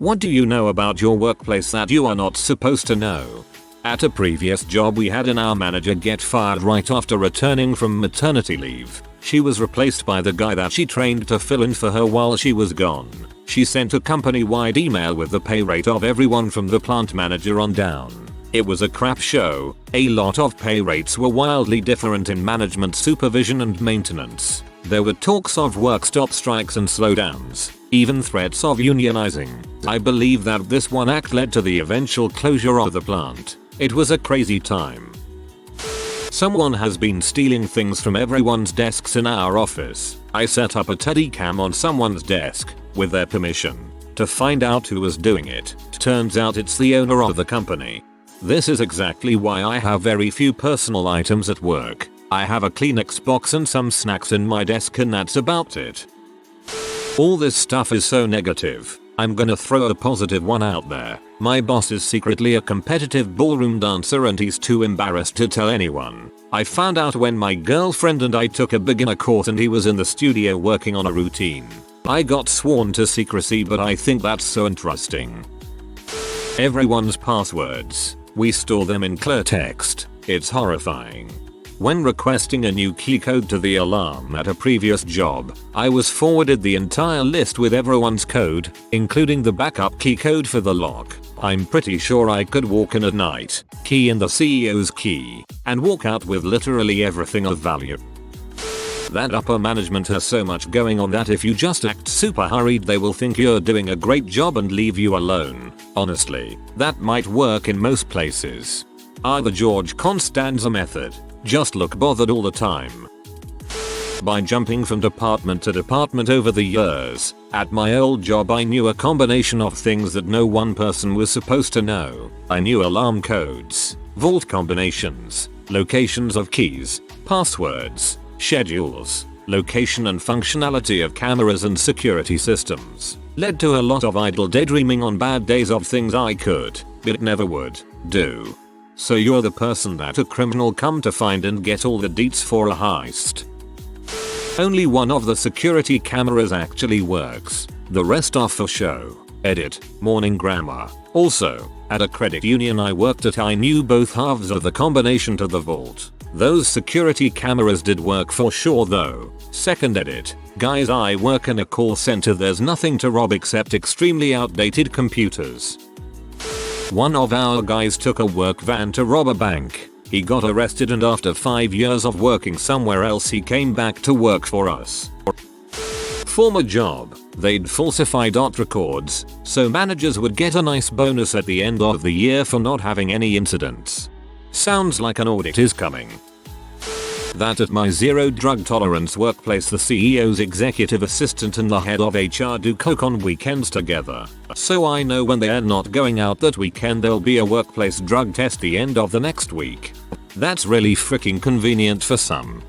What do you know about your workplace that you are not supposed to know? At a previous job we had our manager get fired right after returning from maternity leave. She was replaced by the guy that she trained to fill in for her while she was gone. She sent a company-wide email with the pay rate of everyone from the plant manager on down. It was a crap show. A lot of pay rates were wildly different in management, supervision and maintenance. There were talks of work stop strikes and slowdowns, even threats of unionizing. I believe that this one act led to the eventual closure of the plant. It was a crazy time. Someone has been stealing things from everyone's desks in our office. I set up a teddy cam on someone's desk, with their permission, to find out who was doing it. Turns out it's the owner of the company. This is exactly why I have very few personal items at work. I have a Kleenex box and some snacks in my desk and that's about it. All this stuff is so negative. I'm gonna throw a positive one out there. My boss is secretly a competitive ballroom dancer and he's too embarrassed to tell anyone. I found out when my girlfriend and I took a beginner course and he was in the studio working on a routine. I got sworn to secrecy, but I think that's so interesting. Everyone's passwords. We store them in clear text. It's horrifying. When requesting a new key code to the alarm at a previous job, I was forwarded the entire list with everyone's code, including the backup key code for the lock. I'm pretty sure I could walk in at night, key in the CEO's key, and walk out with literally everything of value. That upper management has so much going on that if you just act super hurried they will think you're doing a great job and leave you alone. Honestly, that might work in most places. The George Constanza method. Just look bothered all the time. By jumping from department to department over the years, at my old job I knew a combination of things that no one person was supposed to know. I knew alarm codes, vault combinations, locations of keys, passwords, schedules, location and functionality of cameras and security systems. Led to a lot of idle daydreaming on bad days of things I could, but never would, do. So you're the person that a criminal come to find and get all the deets for a heist. Only one of the security cameras actually works. The rest are for show. Edit. Morning grammar. Also, at a credit union I worked at I knew both halves of the combination to the vault. Those security cameras did work for sure though. Second edit. Guys, I work in a call center, there's nothing to rob except extremely outdated computers. One of our guys took a work van to rob a bank. He got arrested and after 5 years of working somewhere else he came back to work for us. Former job, they'd falsify dot records, so managers would get a nice bonus at the end of the year for not having any incidents. Sounds like an audit is coming. That at my zero drug tolerance workplace the CEO's executive assistant and the head of HR do coke on weekends together. So I know when they're not going out that weekend there'll be a workplace drug test the end of the next week. That's really freaking convenient for some.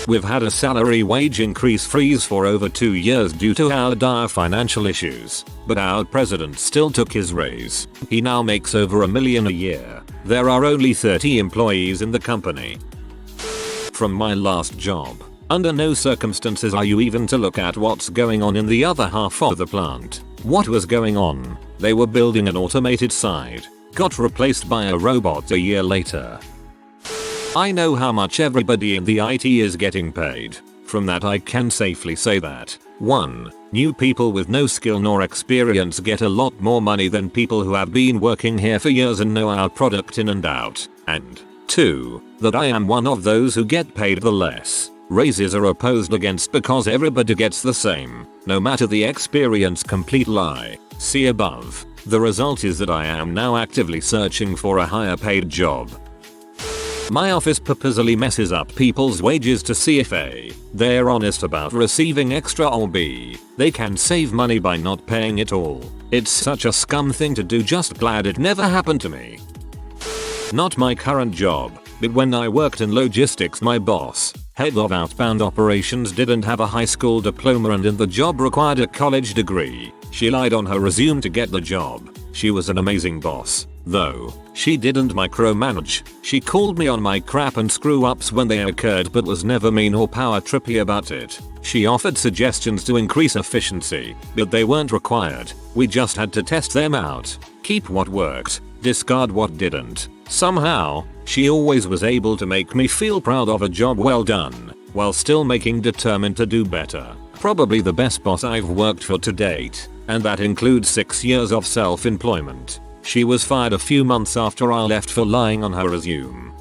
We've had a salary wage increase freeze for over 2 years due to our dire financial issues, but our president still took his raise. He now makes over $1 million a year. There are only 30 employees in the company. From my last job, under no circumstances are you even to look at what's going on in the other half of the plant. What was going on? They were building an automated side, got replaced by a robot a year later. I know how much everybody in the IT is getting paid. From that I can safely say that 1. New people with no skill nor experience get a lot more money than people who have been working here for years and know our product in and out, and 2. That I am one of those who get paid the less. Raises are opposed against because everybody gets the same, no matter the experience. Complete lie. See above. The result is that I am now actively searching for a higher paid job. My office purposely messes up people's wages to see if A, they're honest about receiving extra, or B, they can save money by not paying it all. It's such a scum thing to do, just glad it never happened to me. Not my current job, but when I worked in logistics my boss, head of outbound operations, didn't have a high school diploma and in the job required a college degree. She lied on her resume to get the job. She was an amazing boss, Though, she didn't micromanage. She called me on my crap and screw ups when they occurred but was never mean or power trippy about it. She offered suggestions to increase efficiency, but they weren't required. We just had to test them out. Keep what worked, discard what didn't. Somehow, she always was able to make me feel proud of a job well done, while still making determined to do better. Probably the best boss I've worked for to date, and that includes 6 years of self-employment. She was fired a few months after I left for lying on her resume.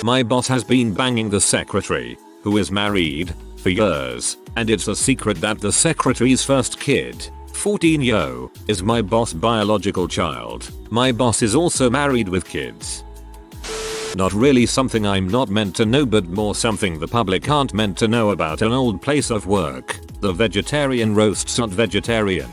My boss has been banging the secretary, who is married, for years, and it's a secret that the secretary's first kid, 14-year-old, is my boss' biological child. My boss is also married with kids. Not really something I'm not meant to know, but more something the public aren't meant to know about an old place of work. The vegetarian roasts not vegetarian.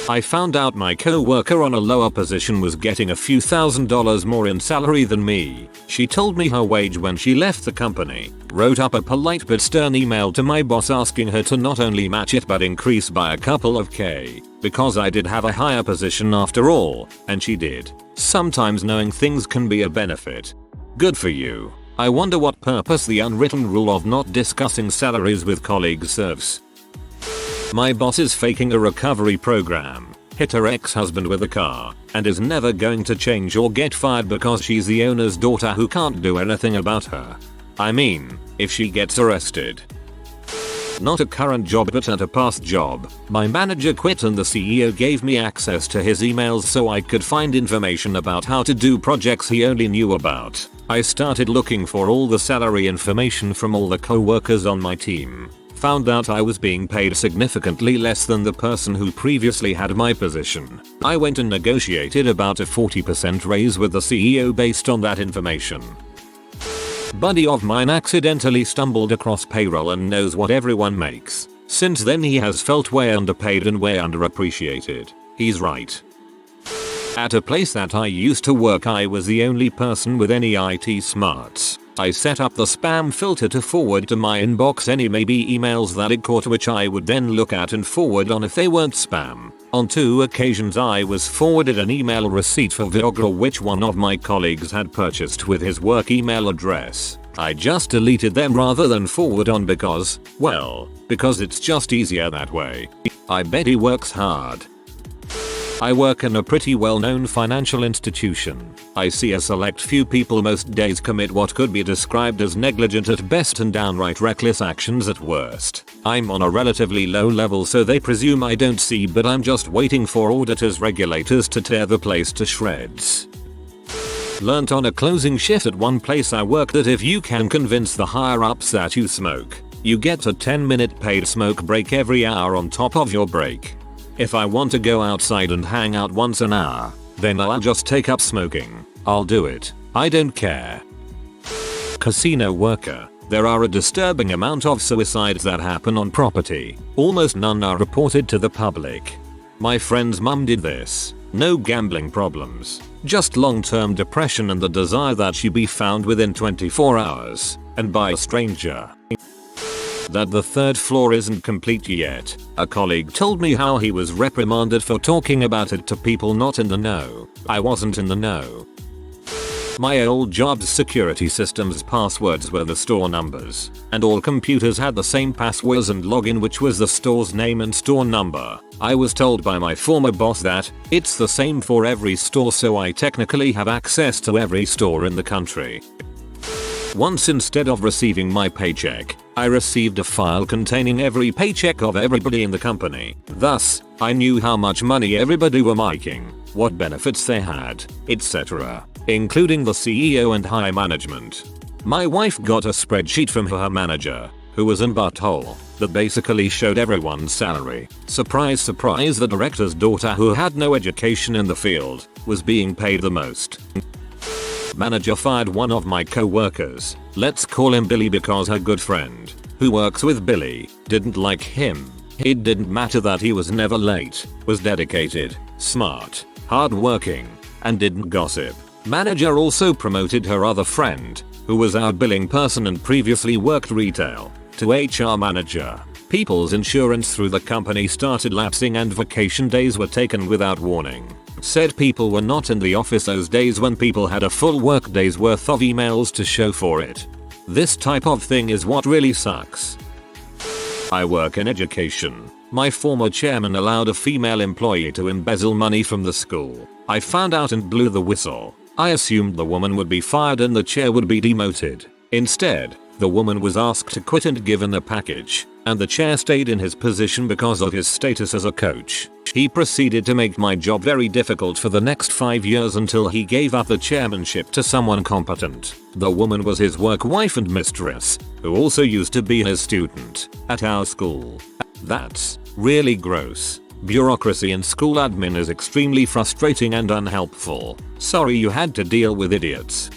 I found out my co-worker on a lower position was getting a few $1,000s more in salary than me. She told me her wage when she left the company, wrote up a polite but stern email to my boss asking her to not only match it but increase by a couple of K, because I did have a higher position after all, and she did. Sometimes knowing things can be a benefit. Good for you. I wonder what purpose the unwritten rule of not discussing salaries with colleagues serves. My boss is faking a recovery program, hit her ex-husband with a car, and is never going to change or get fired because she's the owner's daughter who can't do anything about her. I mean, if she gets arrested. Not a current job but at a past job, my manager quit and the CEO gave me access to his emails so I could find information about how to do projects he only knew about. I started looking for all the salary information from all the co-workers on my team. Found out I was being paid significantly less than the person who previously had my position. I went and negotiated about a 40% raise with the CEO based on that information. Buddy of mine accidentally stumbled across payroll and knows what everyone makes. Since then he has felt way underpaid and way underappreciated. He's right. At a place that I used to work I was the only person with any IT smarts. I set up the spam filter to forward to my inbox any maybe emails that it caught, which I would then look at and forward on if they weren't spam. On 2 occasions I was forwarded an email receipt for Viagra which one of my colleagues had purchased with his work email address. I just deleted them rather than forward on because it's just easier that way. I bet he works hard. I work in a pretty well-known financial institution. I see a select few people most days commit what could be described as negligent at best and downright reckless actions at worst. I'm on a relatively low level so they presume I don't see, but I'm just waiting for auditors, regulators to tear the place to shreds. Learnt on a closing shift at one place I work that if you can convince the higher ups that you smoke, you get a 10-minute paid smoke break every hour on top of your break. If I want to go outside and hang out once an hour, then I'll just take up smoking. I'll do it. I don't care. Casino worker. There are a disturbing amount of suicides that happen on property. Almost none are reported to the public. My friend's mum did this. No gambling problems. Just long-term depression and the desire that she be found within 24 hours. And by a stranger. That the 3rd floor isn't complete yet. A colleague told me how he was reprimanded for talking about it to people not in the know. I wasn't in the know. My old job's security system's passwords were the store numbers, and all computers had the same passwords and login, which was the store's name and store number. I was told by my former boss that it's the same for every store, so I technically have access to every store in the country. Once, instead of receiving my paycheck, I received a file containing every paycheck of everybody in the company. Thus, I knew how much money everybody were making, what benefits they had, etc., including the CEO and high management. My wife got a spreadsheet from her manager, who was in butthole, that basically showed everyone's salary. Surprise surprise, the director's daughter, who had no education in the field, was being paid the most. Manager fired one of my co-workers, let's call him Billy because her good friend, who works with Billy, didn't like him. It didn't matter that he was never late, was dedicated, smart, hardworking, and didn't gossip. Manager also promoted her other friend, who was our billing person and previously worked retail, to HR manager. People's insurance through the company started lapsing and vacation days were taken without warning. Said people were not in the office those days when people had a full work day's worth of emails to show for it. This type of thing is what really sucks. I work in education. My former chairman allowed a female employee to embezzle money from the school. I found out and blew the whistle. I assumed the woman would be fired and the chair would be demoted. Instead, the woman was asked to quit and given a package, and the chair stayed in his position because of his status as a coach. He proceeded to make my job very difficult for the next 5 years until he gave up the chairmanship to someone competent. The woman was his work wife and mistress, who also used to be his student at our school. That's really gross. Bureaucracy in school admin is extremely frustrating and unhelpful. Sorry you had to deal with idiots.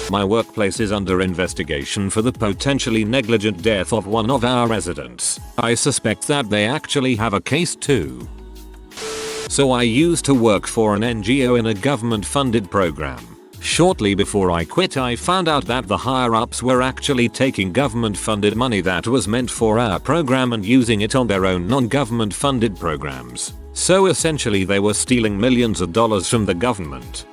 My workplace is under investigation for the potentially negligent death of one of our residents. I suspect that they actually have a case too. So I used to work for an NGO in a government-funded program. Shortly before I quit, I found out that the higher-ups were actually taking government-funded money that was meant for our program and using it on their own non-government funded programs. So essentially they were stealing millions of dollars from the government.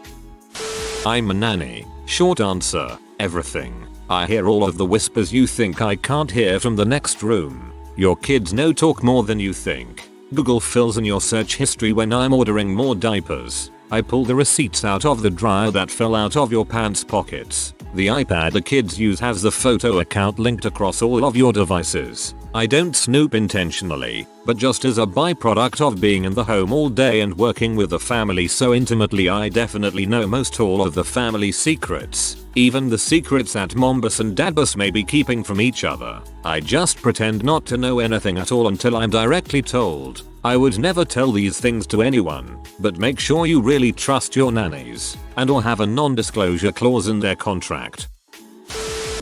I'm a nanny. Short answer, everything. I hear all of the whispers you think I can't hear from the next room. Your kids know talk more than you think. Google fills in your search history when I'm ordering more diapers. I pull the receipts out of the dryer that fell out of your pants pockets. The iPad the kids use has the photo account linked across all of your devices. I don't snoop intentionally, but just as a byproduct of being in the home all day and working with the family so intimately, I definitely know most all of the family secrets. Even the secrets that Mombus and Dadbus may be keeping from each other. I just pretend not to know anything at all until I'm directly told. I would never tell these things to anyone, but make sure you really trust your nannies and or have a non-disclosure clause in their contract.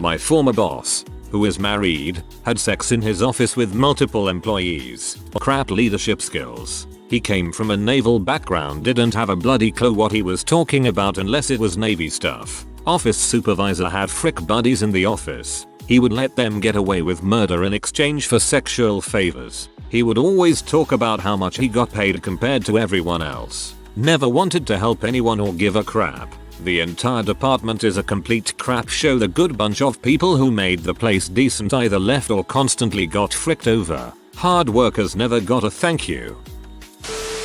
My former boss, who is married, had sex in his office with multiple employees. Crap leadership skills. He came from a naval background, didn't have a bloody clue what he was talking about unless it was Navy stuff. Office supervisor had frick buddies in the office. He would let them get away with murder in exchange for sexual favors. He would always talk about how much he got paid compared to everyone else. Never wanted to help anyone or give a crap. The entire department is a complete crap show. The good bunch of people who made the place decent either left or constantly got fricked over. Hard workers never got a thank you.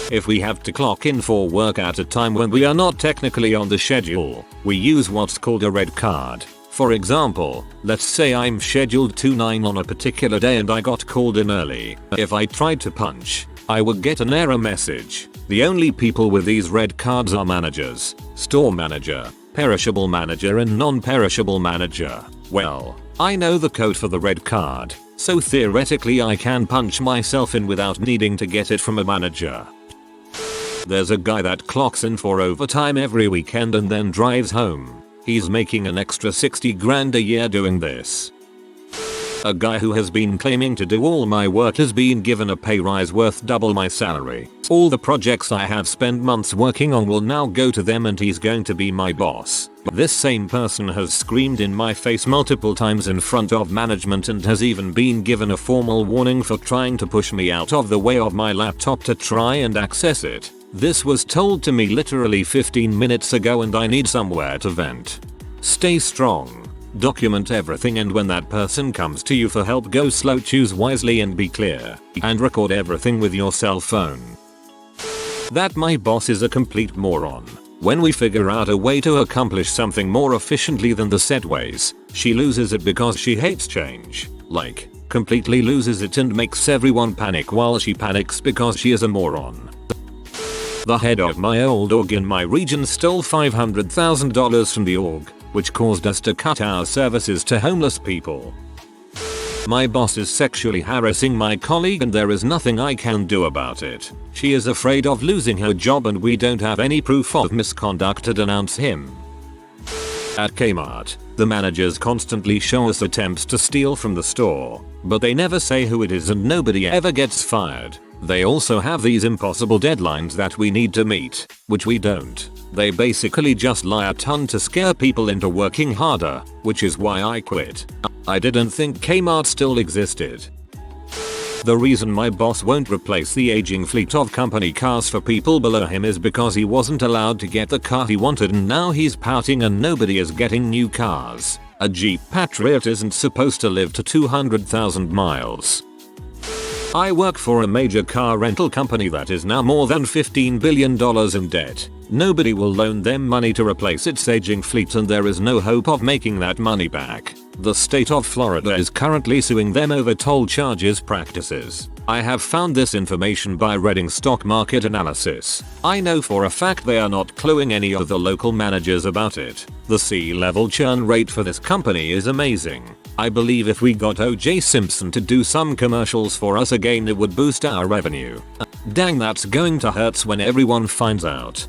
If we have to clock in for work at a time when we are not technically on the schedule, we use what's called a red card. For example, let's say I'm scheduled to 9 on a particular day and I got called in early. If I tried to punch, I would get an error message. The only people with these red cards are managers, store manager, perishable manager and non-perishable manager. Well, I know the code for the red card, so theoretically I can punch myself in without needing to get it from a manager. There's a guy that clocks in for overtime every weekend and then drives home. He's making an extra 60 grand a year doing this. A guy who has been claiming to do all my work has been given a pay rise worth double my salary. All the projects I have spent months working on will now go to them and he's going to be my boss. This same person has screamed in my face multiple times in front of management and has even been given a formal warning for trying to push me out of the way of my laptop to try and access it. This was told to me literally 15 minutes ago and I need somewhere to vent. Stay strong. Document everything, and when that person comes to you for help, go slow, choose wisely and be clear. And record everything with your cell phone. That my boss is a complete moron. When we figure out a way to accomplish something more efficiently than the set ways, she loses it because she hates change. Like, completely loses it and makes everyone panic while she panics because she is a moron. The head of my old org in my region stole $500,000 from the org, which caused us to cut our services to homeless people. My boss is sexually harassing my colleague and there is nothing I can do about it. She is afraid of losing her job and we don't have any proof of misconduct to denounce him. At Kmart, the managers constantly show us attempts to steal from the store, but they never say who it is and nobody ever gets fired. They also have these impossible deadlines that we need to meet, which we don't. They basically just lie a ton to scare people into working harder, which is why I quit. I didn't think Kmart still existed. The reason my boss won't replace the aging fleet of company cars for people below him is because he wasn't allowed to get the car he wanted, and now he's pouting and nobody is getting new cars. A Jeep Patriot isn't supposed to live to 200,000 miles. I work for a major car rental company that is now more than $15 billion in debt. Nobody will loan them money to replace its aging fleet, and there is no hope of making that money back. The state of Florida is currently suing them over toll charges practices. I have found this information by reading stock market analysis. I know for a fact they are not cluing any of the local managers about it. The C-level churn rate for this company is amazing. I believe if we got O.J. Simpson to do some commercials for us again, it would boost our revenue. Dang, that's going to hurt when everyone finds out.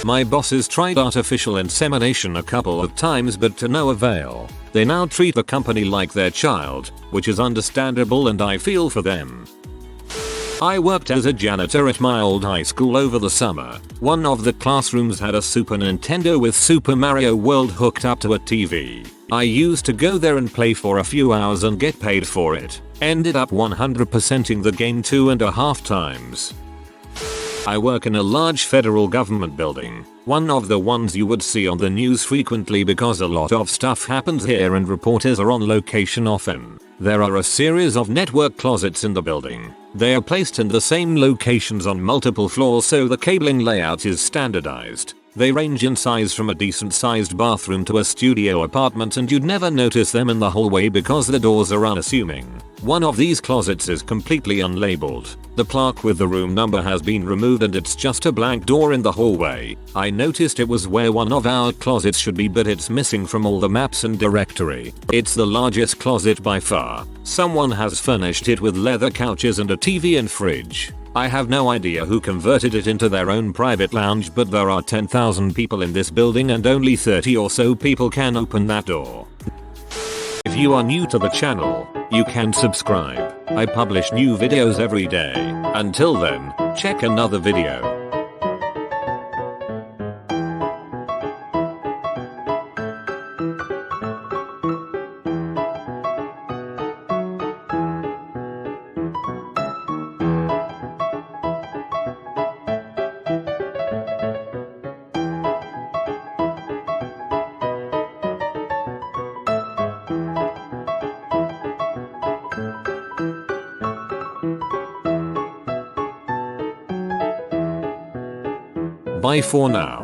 My bosses tried artificial insemination a couple of times, but to no avail. They now treat the company like their child, which is understandable, and I feel for them. I worked as a janitor at my old high school over the summer. One of the classrooms had a Super Nintendo with Super Mario World hooked up to a TV. I used to go there and play for a few hours and get paid for it. Ended up 100%ing the game 2.5 times. I work in a large federal government building, one of the ones you would see on the news frequently because a lot of stuff happens here and reporters are on location often. There are a series of network closets in the building. They are placed in the same locations on multiple floors, so the cabling layout is standardized. They range in size from a decent sized bathroom to a studio apartment, and you'd never notice them in the hallway because the doors are unassuming. One of these closets is completely unlabeled. The plaque with the room number has been removed and it's just a blank door in the hallway. I noticed it was where one of our closets should be, but it's missing from all the maps and directory. It's the largest closet by far. Someone has furnished it with leather couches and a TV and fridge. I have no idea who converted it into their own private lounge, but there are 10,000 people in this building and only 30 or so people can open that door. If you are new to the channel, you can subscribe. I publish new videos every day. Until then, check another video. Bye for now.